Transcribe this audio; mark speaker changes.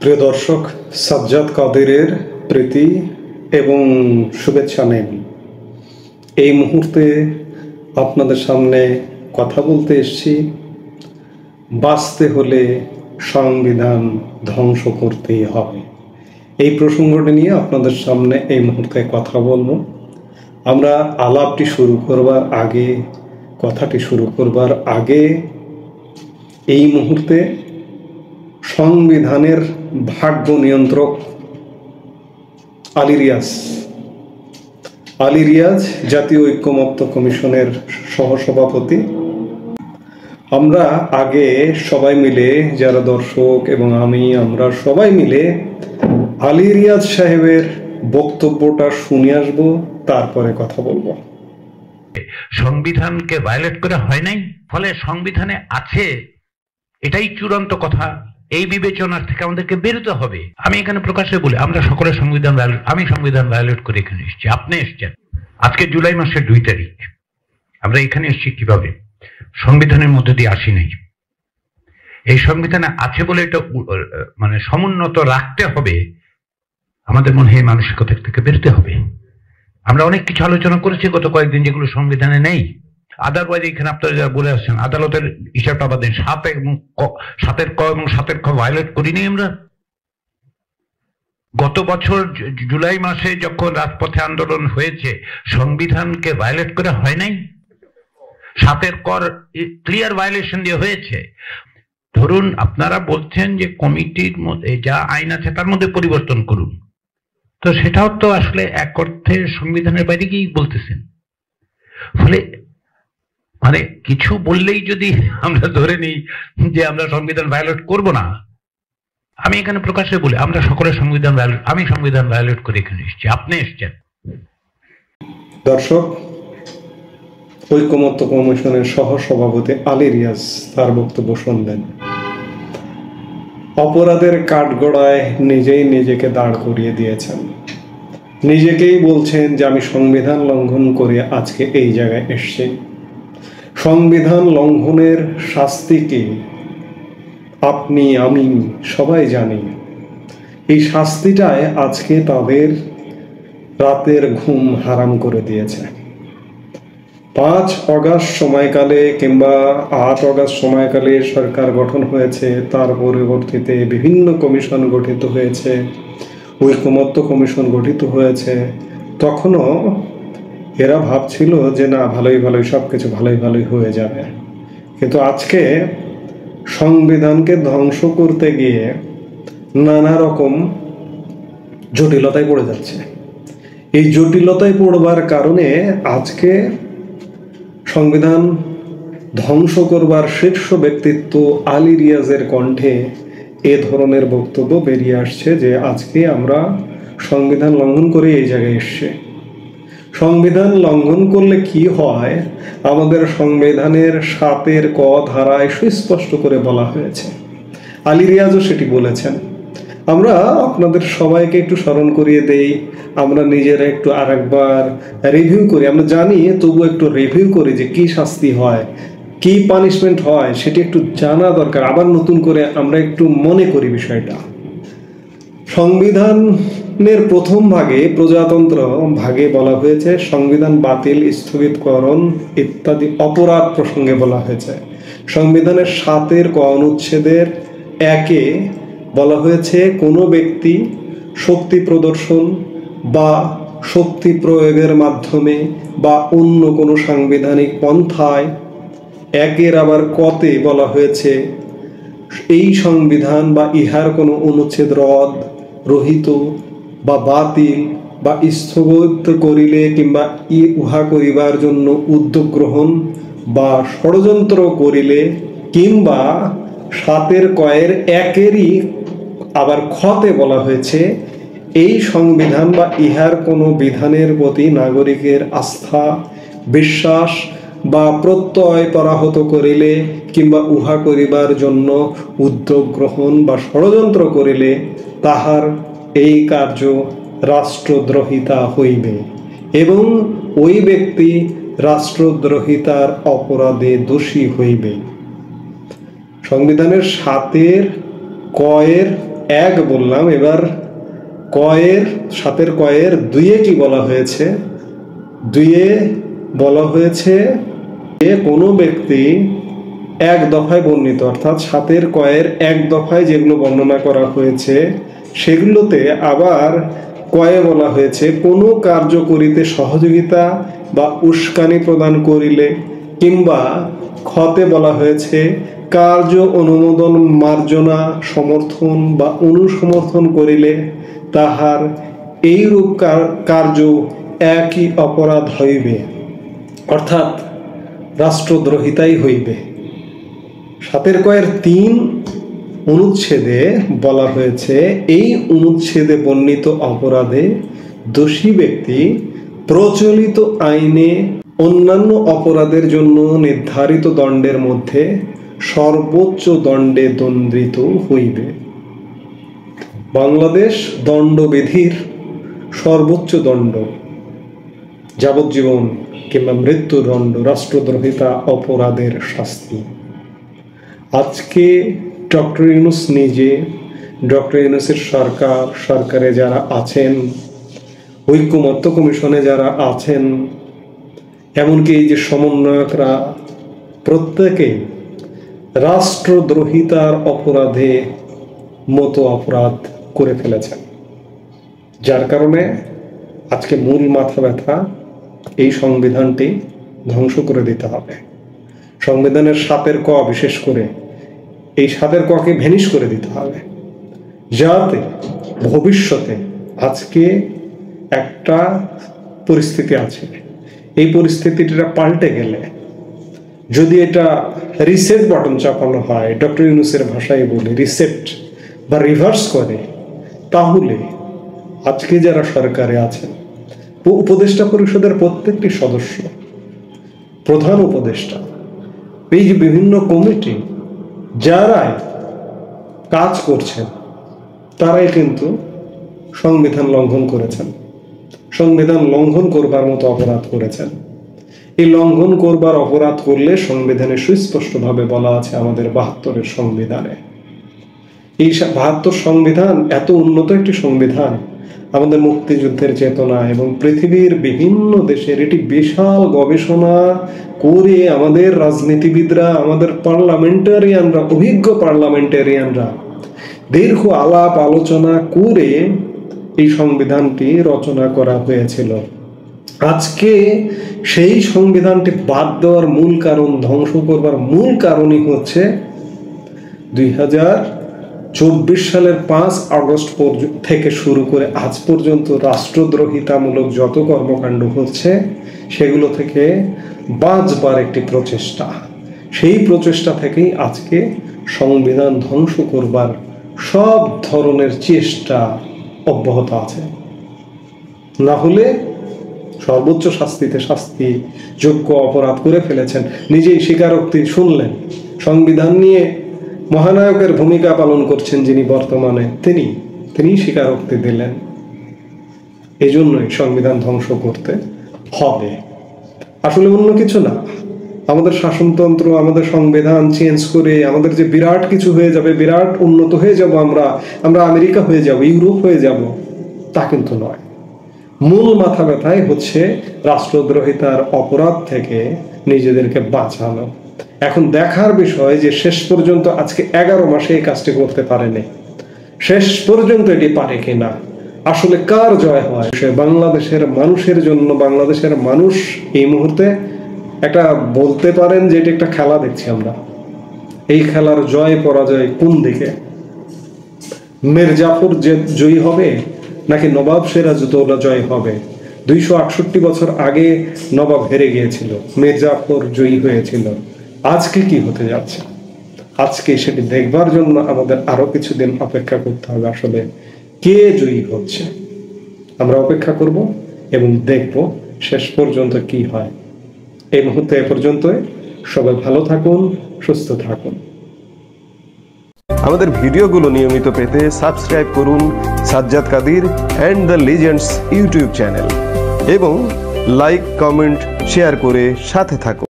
Speaker 1: প্রিয় দর্শক, সাজ্জাদ কাদেরের প্রীতি এবং শুভেচ্ছা নেন। এই মুহূর্তে আপনাদের সামনে কথা বলতে এসেছি। বাঁচতে হলে সংবিধান ধ্বংস করতেই হবে, এই প্রসঙ্গটি নিয়ে আপনাদের সামনে এই মুহূর্তে কথা বলবো। আমরা আলাপটি শুরু করবার আগে, কথাটি শুরু করবার আগে এই মুহূর্তে সংবিধানের ভাগ্য নিয়ন্ত্রক আলী রিয়াজ জাতীয় ঐক্যমত্য কমিশনের সহসভাপতি। আমরা আগে সবাই মিলে, যারা দর্শক এবং আমরা সবাই মিলে আলী রিয়াজ সাহেবের বক্তব্যটা শুনে আসব, তারপরে কথা বলবো।
Speaker 2: সংবিধানকে ভায়োলেট করা হয় নাই, ফলে সংবিধানে আছে এটাই চূড়ান্ত কথা। এই বিবেচনার থেকে আমাদেরকে বেরোতে হবে। আমি এখানে প্রকাশ্যে বলি, আমরা সকলে সংবিধান ভায়োলেট, আমি সংবিধান ভায়োলেট করে এখানে এসেছি, আপনি এসেছেন। আজকে জুলাই মাসের 2 তারিখ, আমরা এখানে এসেছি কিভাবে? সংবিধানের মধ্যে দিয়ে আসি নাই। এই সংবিধানে আছে বলে এটা মানে সমুন্নত রাখতে হবে। আমাদের মনে হয় মানসিকতা থেকে বেরোতে হবে। আমরা অনেক কিছু আলোচনা করেছি গত কয়েকদিন, যেগুলো সংবিধানে নেই। আদারওয়াইজ এখানে আপনারা যারা বলে আসছেন, আদালতের হিসাবটা বাদ দিন, 7-এর ক এবং 7-এর খ ভায়োলেট করিনি আমরা। গত বছর জুলাই মাসে যখন রাজপথে আন্দোলন হয়েছে, সংবিধানকে ভায়োলেট করা হয় নাই। 7-এর ক ক্লিয়ার ভায়োলেশন দিয়ে হয়েছে। ধরুন আপনারা বলছেন যে কমিটির মধ্যে যা আইন আছে তার মধ্যে পরিবর্তন করুন, তো সেটাও তো আসলে এক অর্থে সংবিধানের বাইরে গিয়েই বলতেছেন। ফলে মানে কিছু বললেই যদি আমরা ধরে নিই যে আমরা সংবিধান ভায়োলেট করব না, আমি এখানে প্রকাশ্যে বলি, আমরা সকলে সংবিধান ভায়োলেট, আমি সংবিধান ভায়োলেট করে এখানে এসেছি, আপনি এসেছেন।
Speaker 1: দর্শক, ঐক্যমত্য কমিশনের সহসভাপতি আলী রিয়াজ তার বক্তব্য শুনলেন। অপরাধের কাঠগড়ায় নিজেই নিজেকে দাঁড় করিয়ে দিয়েছেন। নিজেকেই বলছেন যে আমি সংবিধান লঙ্ঘন করে আজকে এই জায়গায় এসেছি। সংবিধান লঙ্ঘনের শাস্তি কি আপনি আমি সবাই জানি। এই শাস্তিটায় আজকে তাদের রাতের ঘুম হারাম করে দিয়েছে। 5 অগাস্ট সময়কালে কিংবা 8 অগাস্ট সময়কালে সরকার গঠন হয়েছে, তার পরবর্তীতে বিভিন্ন কমিশন গঠিত হয়েছে, ঐক্যমত্য কমিশন গঠিত হয়েছে। তখনও এরা ভাবছিল যে না, ভালোই সবকিছু ভালোই হয়ে যাবে। কিন্তু আজকে সংবিধানকে ধ্বংস করতে গিয়ে নানা রকম জটিলতায় পড়ে যাচ্ছে। এই জটিলতায় পড়বার কারণে আজকে সংবিধান ধ্বংস করবার শীর্ষ ব্যক্তিত্ব আলী রিয়াজের কণ্ঠে এ ধরনের বক্তব্য বেরিয়ে আসছে যে আজকে আমরা সংবিধান লঙ্ঘন করে এই জায়গায় এসছে। সংবিধান লঙ্ঘন করলে কি হয়, আমাদের সংবিধানের 7-এর ক ধারায় সুস্পষ্ট করে বলা হয়েছে। আলী রিয়াজও সেটি বলেছেন। আমরা আপনাদের সবাইকে একটু স্মরণ করিয়ে দেই, আমরা নিজেরা একটু আরেকবার রিভিউ করি। আমরা জানি, তবু একটু রিভিউ করি যে কি শাস্তি হয়, কি পানিশমেন্ট হয়, সেটি একটু জানা দরকার। আবার নতুন করে আমরা একটু মনে করি বিষয়টা। সংবিধানের প্রথম ভাগে, প্রজাতন্ত্র ভাগে বলা হয়েছে সংবিধান বাতিল, স্থগিতকরণ ইত্যাদি অপরাধ প্রসঙ্গে বলা হয়েছে। সংবিধানের 7-এর ক অনুচ্ছেদের 1-এ বলা হয়েছে কোনো ব্যক্তি শক্তি প্রদর্শন বা শক্তি প্রয়োগের মাধ্যমে বা অন্য কোনো সাংবিধানিক পন্থায়। 1-এর আবার কতে বলা হয়েছে এই সংবিধান বা ইহার কোনো অনুচ্ছেদ রদ, রহিত বা বাতিল বা স্থগিত করিলে কিংবা উহা করিবার জন্য উদ্যোগ গ্রহণ বা ষড়যন্ত্র করিলে, কিংবা 7-এর কয়ের 1-এরই আবার খতে বলা হয়েছে এই সংবিধান বা ইহার কোনো বিধানের প্রতি নাগরিকের আস্থা, বিশ্বাস বা প্রত্যয় পরাহত করিলে কিংবা উহা করিবার জন্য উদ্যোগ গ্রহণ বা ষড়যন্ত্র করিলে তাহার এই কার্য রাষ্ট্রদ্রোহিতা হইবে এবং ওই ব্যক্তি রাষ্ট্রদ্রোহিতার অপরাধে দোষী হইবে। সংবিধানের 7-এর ক এর এক বললাম, এবার কয়ের সাতের কয়ের দুইয়ে কি বলা হয়েছে? দুইয়ে বলা হয়েছে যে কোনো ব্যক্তি এক দফায় বর্ণিত, অর্থাৎ সাতের কয়ের এক দফায় যেগুলো বর্ণনা করা হয়েছে সেগুলোতে আবার কয়ে বলা হয়েছে কোনো কার্য করিতে সহযোগিতা বা উস্কানি প্রদান করিলে, কিংবা খতে বলা হয়েছে কার্য অনুমোদন মার্জনা সমর্থন বা অনুসমর্থন করিলে তাহার এইরূপ কার্য একই অপরাধ হইবে, অর্থাৎ রাষ্ট্রদ্রোহিতাই হইবে। সাতের কয়ের 3 অনুচ্ছেদে বলা হয়েছে এই অনুচ্ছেদে বর্ণিত অপরাধে দোষী ব্যক্তি প্রচলিত আইনে অন্যান্য অপরাধের জন্য নির্ধারিত দণ্ডের মধ্যে সর্বোচ্চ দণ্ডে দণ্ডিত হইবে। বাংলাদেশ দণ্ডবিধির সর্বোচ্চ দণ্ড যাবজ্জীবন কিংবা মৃত্যুদণ্ড রাষ্ট্রদ্রোহিতা অপরাধের শাস্তি। আজকে ডক্টর ইউনূস নিজে, ডক্টর ইউনূসের সরকারে যারা আছেন, ঐক্যমত্য কমিশনে যারা আছেন, এমনকি এই যে সমন্বয়করা, প্রত্যেকে রাষ্ট্রদ্রোহিতার অপরাধে মতো অপরাধ করে ফেলেছেন, যার কারণে আজকে মূল মাথা ব্যথা এই সংবিধানটি ধ্বংস করে দিতে হবে। সংবিধানের 7 ক বিশেষ করে এই 7 ককে ভ্যানিশ করে দিতে হবে, যাতে ভবিষ্যতে আজকে একটা পরিস্থিতি আছে, এই পরিস্থিতিটা পাল্টে গেলে যদি এটা রিসেট বাটন চাপানো হয়, ডক্টর ইউনূসের ভাষায় বলে রিসেট বা রিভার্স করে, তাহলে আজকে যারা সরকারে আছেন, উপদেষ্টা পরিষদের প্রত্যেকটি সদস্য, প্রধান উপদেষ্টা, এই যে বিভিন্ন কমিটি যারাই কাজ করছেন, তারাই কিন্তু সংবিধান লঙ্ঘন করেছেন, সংবিধান লঙ্ঘন করবার মতো অপরাধ করেছেন। এই লঙ্ঘন করবার অপরাধ করলে সংবিধানে সুস্পষ্টভাবে বলা আছে, আমাদের 72-এর সংবিধানে। এই 72 সংবিধান এত উন্নত একটি সংবিধান, আমাদের মুক্তিযুদ্ধের চেতনা এবং পৃথিবীর বিভিন্ন দেশের এটি বিশাল গবেষণা করে আমাদের রাজনীতিবিদরা, আমাদের পার্লামেন্টারিয়ানরা, অভিজ্ঞ পার্লামেন্টারিয়ানরা দীর্ঘ আলাপ আলোচনা করে এই সংবিধানটি রচনা করা হয়েছিল। আজকে সেই সংবিধানটি বাদ দেওয়ার মূল কারণ, ধ্বংস করবার মূল কারণই হচ্ছে 2024 সালের 5 আগস্ট থেকে শুরু করে আজ পর্যন্ত রাষ্ট্রদ্রোহিতামূলক যত কর্মকাণ্ড হচ্ছে সেগুলো থেকে বাঁচবার একটি প্রচেষ্টা। সেই প্রচেষ্টা থেকেই আজকে সংবিধান ধ্বংস করবার সব ধরনের চেষ্টা অব্যাহত আছে। না হলে সর্বোচ্চ শাস্তিতে শাস্তি যোগ্য অপরাধ করে ফেলেছেন। নিজেই স্বীকারোক্তি শুনলেন, সংবিধান নিয়ে মহানায়কের ভূমিকা পালন করছেন যিনি বর্তমানে, তিনি স্বীকারোক্তি দিলেন। এই জন্যই সংবিধান ধ্বংস করতে হবে, আসলে অন্য কিছু না। আমাদের শাসনতন্ত্র, আমাদের সংবিধান চেঞ্জ করে আমাদের যে বিরাট কিছু হয়ে যাবে, বিরাট উন্নত হয়ে যাব, আমরা আমেরিকা হয়ে যাব, ইউরোপ হয়ে যাব, তা কিন্তু নয়। মূল মাথা ব্যথাই হচ্ছে রাষ্ট্রদ্রোহিতার অপরাধ থেকে নিজেদেরকে বাঁচানো। এখন দেখার বিষয় যে শেষ পর্যন্ত আজকে 11 মাসে এই কাজটি করতে পারেনি, শেষ পর্যন্ত এটি পারে কিনা, আসলে কার জয় হয়। বাংলাদেশের মানুষের জন্য বাংলাদেশের মানুষ এই মুহূর্তে একটা বলতে পারেন যে এটি একটা খেলা দেখছি আমরা। এই খেলার জয় পরাজয় কোন দিকে? মীর জাফর জয়ী হবে নাকি নবাব সিরাজউদ্দৌলা জয় হবে? 268 বছর আগে নবাব হেরে গিয়েছিল, মীর জাফর জয়ী হয়েছিল। আজকে কি হতে যাচ্ছে, আজকে সেটি দেখবার জন্য আমাদের আরো কিছুদিন অপেক্ষা করতে হবে। আসলে কে জয়ী হচ্ছে আমরা অপেক্ষা করব এবং দেখব শেষ পর্যন্ত কি হয়। এই মুহূর্তে এ পর্যন্তই। সবাই ভালো থাকুন, সুস্থ থাকুন।
Speaker 3: আমাদের ভিডিওগুলো নিয়মিত পেতে সাবস্ক্রাইব করুন Sajjad Kadir and the legends YouTube channel এবং লাইক, কমেন্ট, শেয়ার করে সাথে থাকুন।